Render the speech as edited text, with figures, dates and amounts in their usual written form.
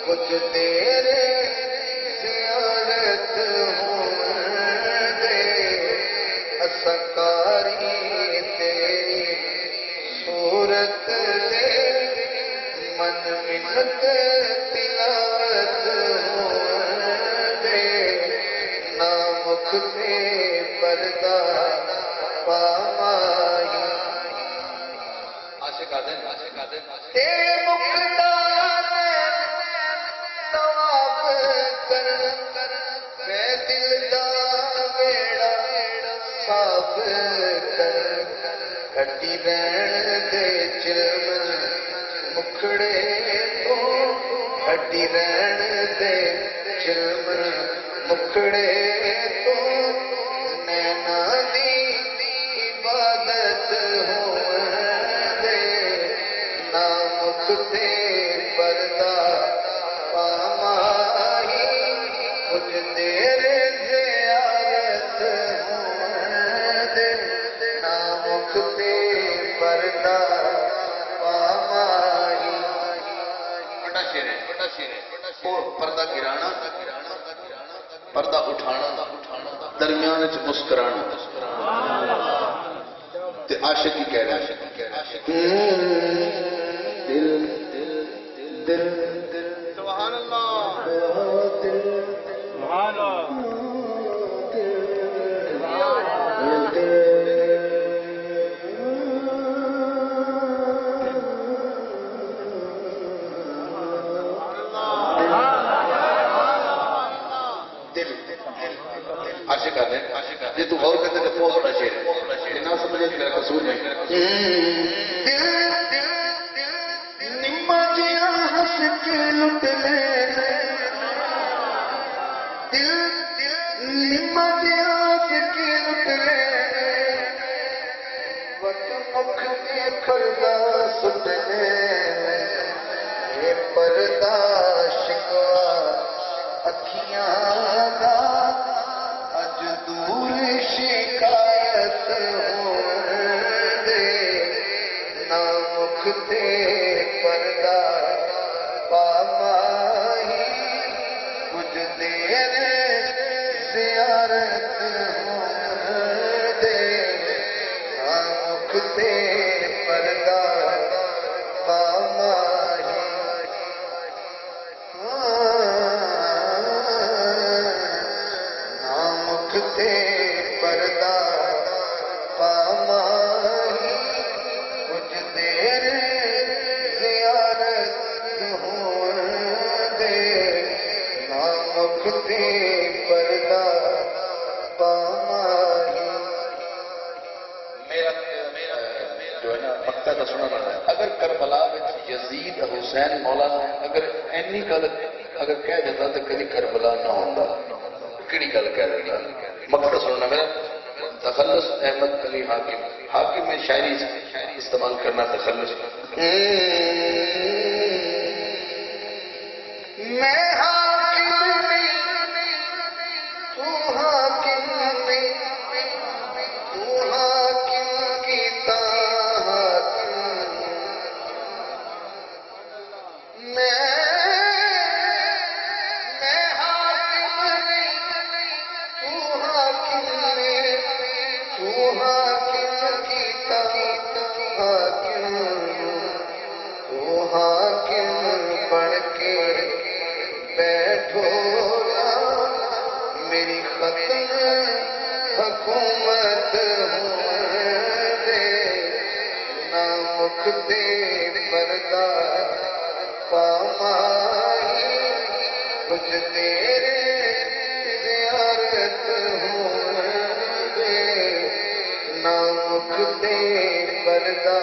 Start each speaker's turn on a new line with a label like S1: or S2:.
S1: کچھ تیرے زیارت ہوندے اسکاری تیری صورت دے من منت تلاوت ہوندے نامک تے پردہ پامائی عاشق آدھیں تیرے مقدار نواب کر میں دل دا ویڑا صاف کر کٹی رہن دے چلمن مکھڑے تو کٹی رہن دے چلمن مکھڑے تو نینا دی عبادت ہوندے نامک تے پردہ پامائی کچھ تیرے زیارت ہوندے نامک تے پردہ پامائی بڑا شیر ہے اور پردہ گرانا پردہ اٹھانا درمیان وچ مسکرانا تے عاشق ہی کہہ رہا ہے دل دل سبحان اللہ سبحان اللہ عاشق آدھیں یہ تو غور کرتے ہیں بہت بڑا شیر ہے یہ نہ سمجھے کہ میرا قصور نہیں نمہ جیا ہنس کے لٹ لے دل نمہ جیا ہنس کے لٹ لے وقت مکھ کے پردہ سٹ لے یہ پردہ شکوا اکھیاں دا اج دور شکایت ہوندے نامک تے پردہ پامائی کچھ تیرے زیارت ہوندے نامک تے پردہ پامائی نامک تے پردہ پامائی کچھ تیرے زیارت ہوندے نامک تے پردہ پامائی میرا جو ہے نا پکا تو سنا پڑا ہے اگر کربلا میں یزید حسین مولانا اگر اینی گل اگر کہہ دیتا تو کبھی کربلا نہ ہوتا کیڑی گل کہہ دیتا مقصد سننا میرا تخلص احمد علی حاکم حاکم میں شاعری استعمال کرنا تخلص میں حاکم نہیں تو حاکم نہیں تو حاکم کی حاکم میں حاکم نہیں تو حاکم نہیں تو حاکم کی حاکم تو حاکم بن کے بیٹھو میری ختم حکومت ہوندے نامک تے پردہ پامائی کچھ تیرے زیارت ہوندے نامک تے پردہ